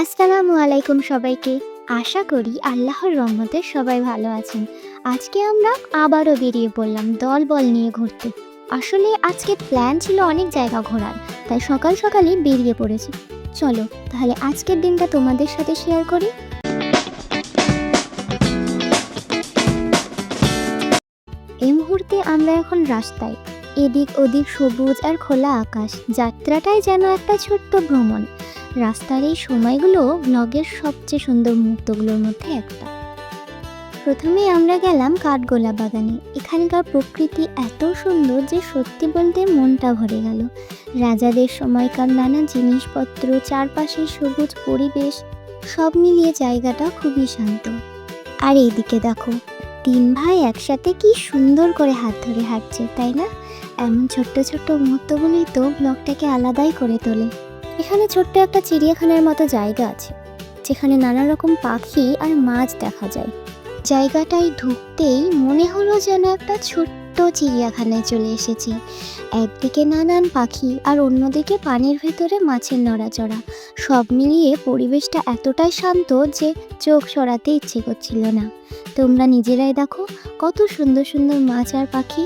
আসসালামু আলাইকুম সবাইকে। আশা করি আল্লাহর রহমতে সবাই ভালো আছেন। আজকে আমরা আবারও বেরিয়ে পড়লাম দলবল নিয়ে ঘুরতে। আসলে আজকে প্ল্যান ছিল অনেক জায়গা ঘোরার, তাই সকাল সকালই বেরিয়ে পড়েছি। চলো তাহলে আজকের দিনটা তোমাদের সাথে শেয়ার করি। এই মুহূর্তে আমরা এখন রাস্তায়, এদিক ওদিক সবুজ আর খোলা আকাশ, যাত্রাটাই যেন একটা ছোট্ট ভ্রমণ। রাস্তার এই সময়গুলো ব্লগের সবচেয়ে সুন্দর মুহূর্তগুলোর মধ্যে একটা। প্রথমে আমরা গেলাম কাঠগোলা বাগানে। এখানকার প্রকৃতি এত সুন্দর যে সত্যি বলতে মনটা ভরে গেল। রাজাদের সময়কার নানা জিনিসপত্র, চারপাশের সবুজ পরিবেশ, সব মিলিয়ে জায়গাটা খুবই শান্ত। আর এইদিকে দেখো, তিন ভাই একসাথে কি সুন্দর করে হাত ধরে হাঁটছে, তাই না? এমন ছোট্ট ছোট্ট মুহূর্তগুলোই তো ব্লগটাকে আলাদাই করে তোলে। এখানে ছোট্ট একটা চিড়িয়াখানার মতো জায়গা আছে, যেখানে নানা রকম পাখি আর মাছ দেখা যায়। জায়গাটায় ঢুকতেই মনে হলো যেন একটা ছোট্ট চিড়িয়াখানায় চলে এসেছি। একদিকে নানান পাখি আর অন্যদিকে পানির ভেতরে মাছের নড়াচড়া। সব মিলিয়ে পরিবেশটা এতটাই শান্ত যে চোখ সরাতে ইচ্ছে করছিল না। তোমরা নিজেরাই দেখো কত সুন্দর সুন্দর মাছ আর পাখি।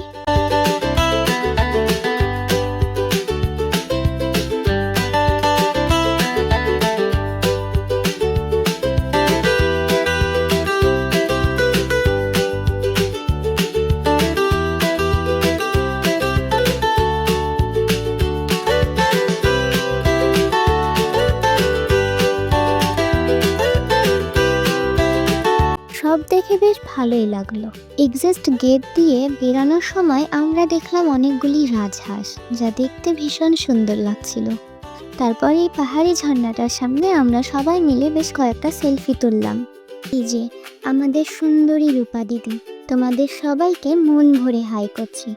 সব দেখে বেশ ভালোই লাগলো। এক্সিস্ট গেট দিয়ে বেরানোর সময় আমরা দেখলাম অনেকগুলি রাজহাঁস, যা দেখতে ভীষণ সুন্দর লাগছিল। তারপর এই পাহাড়ি ঝর্ণাটার সামনে আমরা সবাই মিলে বেশ কয়েকটা সেলফি তুললাম। এই যে আমাদের সুন্দরী রূপা দিদি, তোমাদের সবাইকে মন ভরে হাই করছি।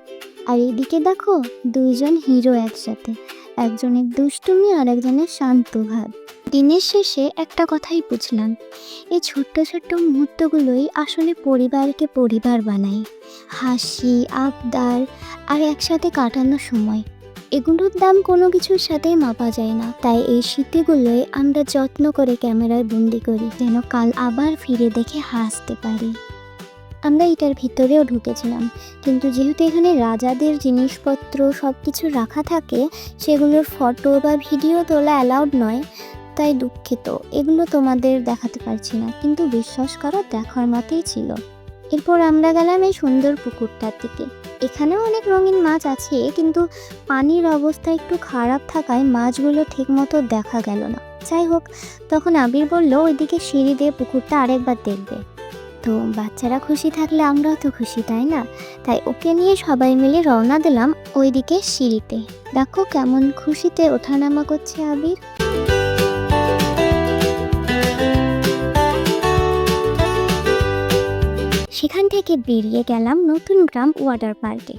আর এদিকে দেখো, দুইজন হিরো একসাথে, একজনের দুষ্টুমি আর একজনের শান্ত ভাব। দিনের শেষে একটা কথাই বুঝলাম, এই ছোট্ট ছোট্ট মুহূর্তগুলোই আসলে পরিবারকে পরিবার বানায়। হাসি, আবদার আর একসাথে কাটানো সময়, এগুলোর দাম কোনো কিছুর সাথেই মাপা যায় না। তাই এই স্মৃতিগুলোই আমরা যত্ন করে ক্যামেরায় বন্দি করি, যেন কাল আবার ফিরে দেখে হাসতে পারি। আমরা এটার ভিতরেও ঢুকেছিলাম, কিন্তু যেহেতু এখানে রাজাদের জিনিসপত্র সব কিছু রাখা থাকে, সেগুলোর ফটো বা ভিডিও তোলা অ্যালাউড নয়। তাই দুঃখিত, এগুলো তোমাদের দেখাতে পারছি না, কিন্তু বিশ্বাস করো দেখার মতোই ছিল। এরপর আমরা গেলাম এই সুন্দর পুকুরটার দিকে। এখানেও অনেক রঙিন মাছ আছে, কিন্তু পানির অবস্থা একটু খারাপ থাকায় মাছগুলো ঠিকমতো দেখা গেল না। যাই হোক, তখন আবির বলল ওইদিকে সিঁড়ি দিয়ে পুকুরটা আরেকবার দেখবে। তো বাচ্চারা খুশি থাকলে আমরাও তো খুশি, তাই না? তাই ওকে নিয়ে সবাই মিলে রওনা দিলাম ওইদিকে সিঁড়িতে। দেখো কেমন খুশিতে ওঠানামা করছে আবির। সেখান থেকে বেরিয়ে গেলাম নতুন গ্রাম ওয়াটার পার্কে।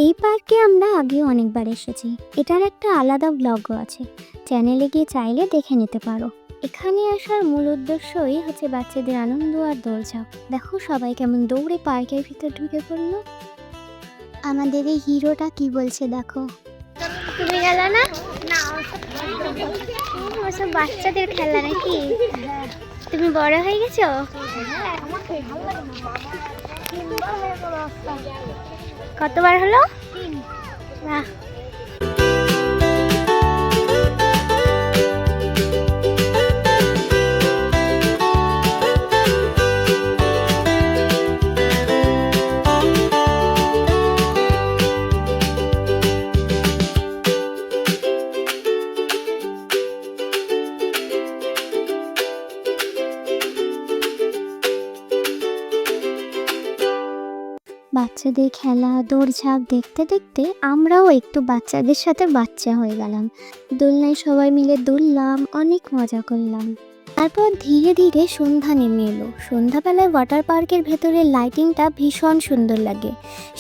এই পার্কে আমরা আগে অনেকবার এসেছি। এটার একটা আলাদা ব্লগও আছে, চ্যানেলে গিয়ে চাইলে দেখে নিতে পারো। এখানে আসার মূল উদ্দেশ্যই হচ্ছে বাচ্চাদের আনন্দ আর দৌড়ঝাঁপ। দেখো সবাই কেমন দৌড়ে পার্কের ভিতর ঢুকে পড়লো। আমাদের এই হিরোটা কি বলছে দেখো। তুমি গেল না? ওসব বাচ্চাদের খেলা নাকি? তুমি বড় হয়ে গেছো? কতবার হলো? বাহ। বাচ্চাদের খেলা দৌড়ঝাঁপ দেখতে দেখতে আমরাও একটু বাচ্চাদের সাথে বাচ্চা হয়ে গেলাম। দোলনায় সবাই মিলে দুললাম, অনেক মজা করলাম। তারপর ধীরে ধীরে সন্ধ্যা নেমে এলো। সন্ধ্যাবেলায় ওয়াটার পার্কের ভেতরে লাইটিংটা ভীষণ সুন্দর লাগে।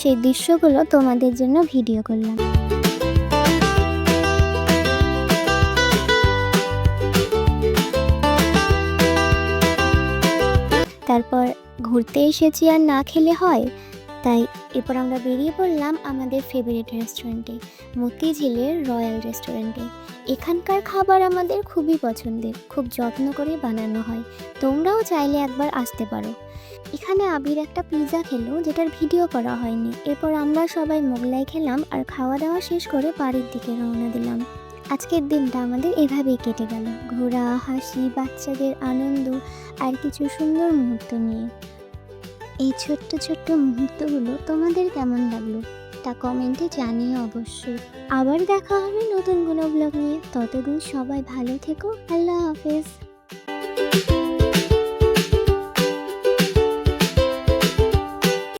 সেই দৃশ্যগুলো তোমাদের জন্য ভিডিও করলাম। তারপর ঘুরতে এসেছি আর না খেলে হয়, তাই এরপর আমরা বেরিয়ে পড়লাম আমাদের ফেভারিট রেস্টুরেন্টে, মতিঝিলের রয়্যাল রেস্টুরেন্টে। এখানকার খাবার আমাদের খুবই পছন্দের, খুব যত্ন করে বানানো হয়। তোমরাও চাইলে একবার আসতে পারো। এখানে আবির একটা পিৎজা খেলো, যেটার ভিডিও করা হয়নি। এরপর আমরা সবাই মোগলাই খেলাম আর খাওয়া দাওয়া শেষ করে বাড়ির দিকে রওনা দিলাম। আজকের দিনটা আমাদের এভাবেই কেটে গেল, ঘোরা, হাসি, বাচ্চাদের আনন্দ আর কিছু সুন্দর মুহূর্ত নিয়ে। এই ছোট্ট ছোট্ট মুহূর্তগুলো তোমাদের কেমন লাগলো তা কমেন্টে জানিও অবশ্যই। আবার দেখা হবে নতুন কোনো ব্লগ নিয়ে। ততদিন সবাই ভালো থেকো। আল্লাহ হাফেজ।